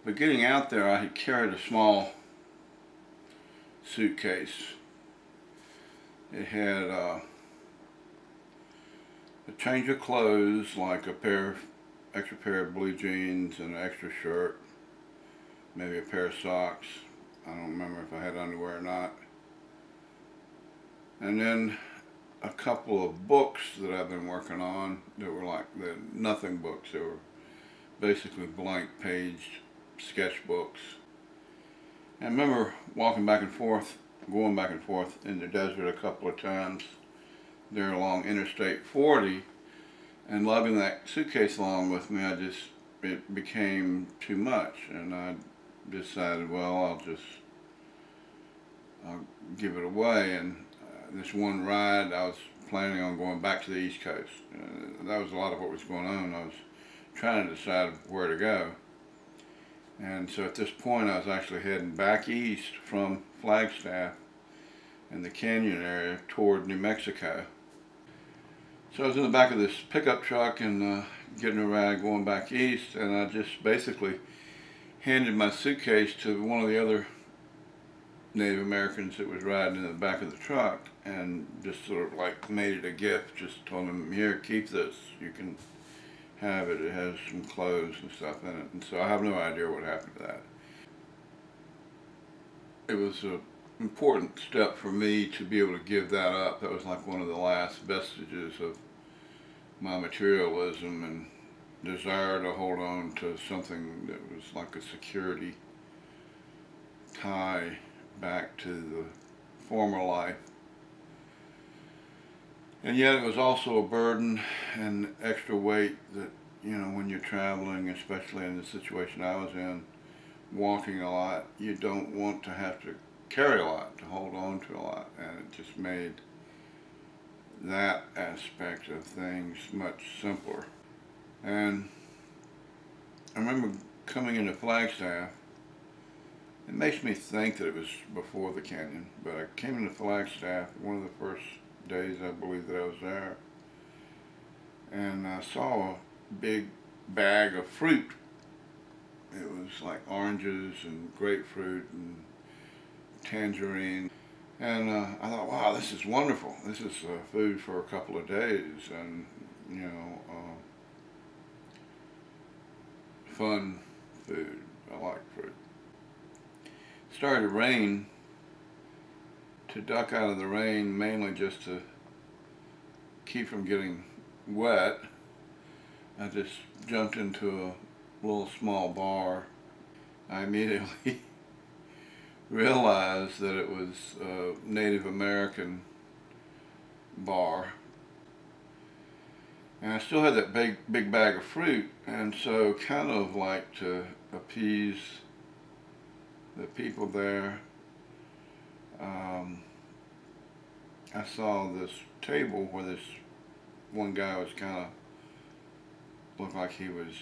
But getting out there, I had carried a small suitcase. It had a change of clothes, like extra pair of blue jeans and an extra shirt, maybe a pair of socks. I don't remember if I had underwear or not. And then a couple of books that I've been working on that were like the nothing books. They were basically blank paged sketchbooks. I remember walking back and forth, going back and forth in the desert a couple of times there along Interstate 40, and lugging that suitcase along with me. It became too much, and I decided, well, I'll give it away. And this one ride, I was planning on going back to the East Coast. That was a lot of what was going on. I was trying to decide where to go. And so at this point, I was actually heading back east from Flagstaff in the canyon area toward New Mexico. So I was in the back of this pickup truck and getting a ride going back east, and I just basically handed my suitcase to one of the other Native Americans that was riding in the back of the truck, and just sort of like made it a gift. Just told him, here, keep this, you can have it, it has some clothes and stuff in it. And so I have no idea what happened to that. It was an important step for me to be able to give that up. That was like one of the last vestiges of my materialism and desire to hold on to something that was like a security tie back to the former life. And yet it was also a burden and extra weight that, you know, when you're traveling, especially in the situation I was in, walking a lot, you don't want to have to carry a lot, to hold on to a lot. And it just made that aspect of things much simpler. And I remember coming into Flagstaff. It makes me think that it was before the canyon, but I came into Flagstaff one of the first days, I believe, that I was there, and I saw a big bag of fruit. It was like oranges and grapefruit and tangerine, and I thought, wow, this is wonderful. This is food for a couple of days, and you know, fun food. I like fruit. It started to rain. To duck out of the rain, mainly just to keep from getting wet, I just jumped into a little small bar. I immediately realized that it was a Native American bar. And I still had that big bag of fruit, and so kind of like to appease the people there, I saw this table where this one guy was kind of, looked like he was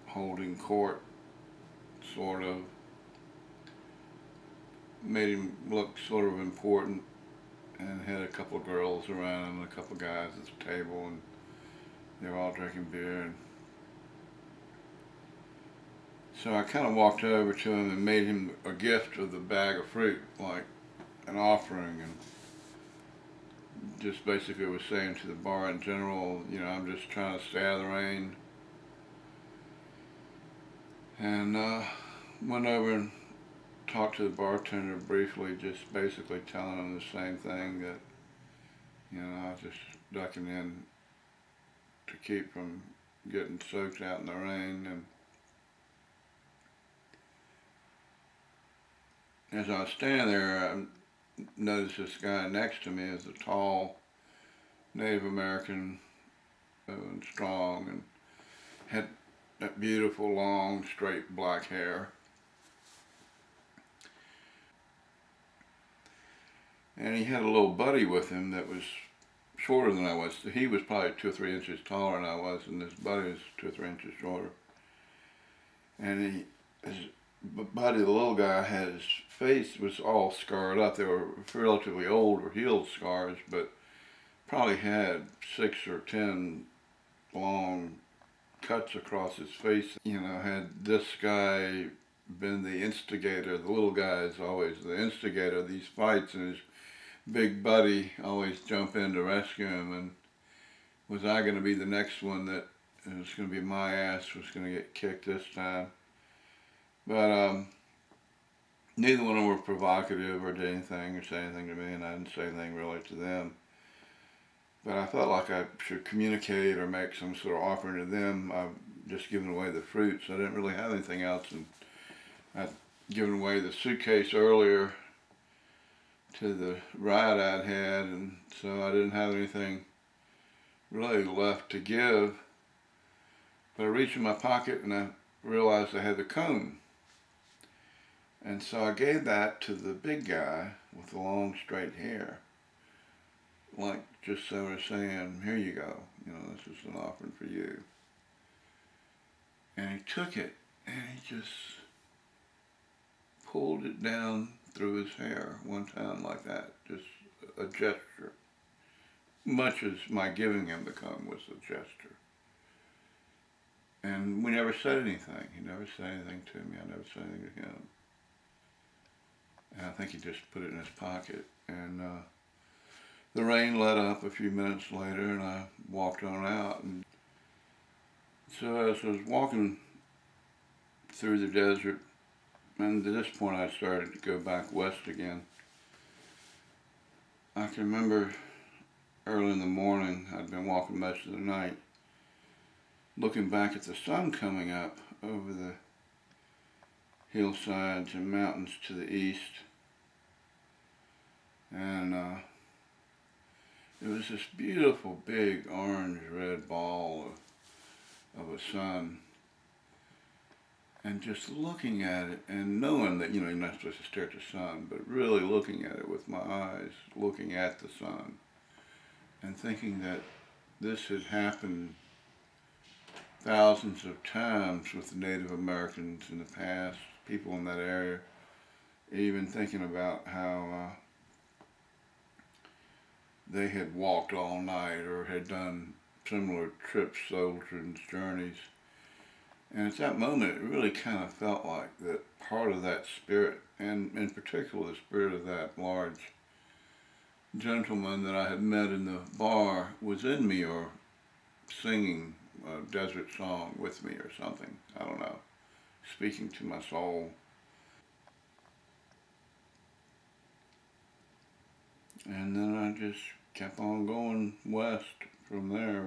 holding court, sort of. Made him look sort of important, and had a couple of girls around him and a couple of guys at the table, and they were all drinking beer. And so I kind of walked over to him and made him a gift of the bag of fruit, like an offering, and just basically was saying to the bar in general, you know, I'm just trying to stay out of the rain. And went over and talked to the bartender briefly, just basically telling him the same thing, that, you know, I was just ducking in to keep from getting soaked out in the rain. And as I was standing there, I noticed this guy next to me is a tall Native American and strong, and had that beautiful long straight black hair. And he had a little buddy with him that was shorter than I was. He was probably 2 or 3 inches taller than I was, and this buddy was 2 or 3 inches shorter. And his buddy, the little guy, had his face was all scarred up. They were relatively old or healed scars, but probably had 6 or 10 long cuts across his face. You know, had this guy been the instigator, the little guy is always the instigator of these fights, and his big buddy always jump in to rescue him, and was I going to be the next one that it was going to be my ass was going to get kicked this time? But neither one of them were provocative or did anything or say anything to me, and I didn't say anything really to them. But I felt like I should communicate or make some sort of offering to them. I've just given away the fruits. I didn't really have anything else, and I'd given away the suitcase earlier to the ride I'd had, and so I didn't have anything really left to give. But I reached in my pocket and I realized I had the comb. And so I gave that to the big guy with the long straight hair. Like just so we're saying, here you go, you know, this is an offering for you. And he took it and he just pulled it down through his hair one time like that, just a gesture. Much as my giving him the comb was a gesture. And we never said anything. He never said anything to me. I never said anything to him. And I think he just put it in his pocket. And the rain let up a few minutes later, and I walked on out. And so as I was walking through the desert, and at this point I started to go back west again, I can remember early in the morning, I'd been walking most of the night, looking back at the sun coming up over the hillsides and mountains to the east. And it was this beautiful big orange-red ball of a sun. And just looking at it and knowing that, you know, you're not supposed to stare at the sun, but really looking at it with my eyes, looking at the sun, and thinking that this had happened thousands of times with the Native Americans in the past, people in that area, even thinking about how they had walked all night or had done similar trips, children's journeys. And at that moment, it really kind of felt like that part of that spirit, and in particular the spirit of that large gentleman that I had met in the bar, was in me or singing a desert song with me or something. I don't know. Speaking to my soul. And then I just kept on going west from there.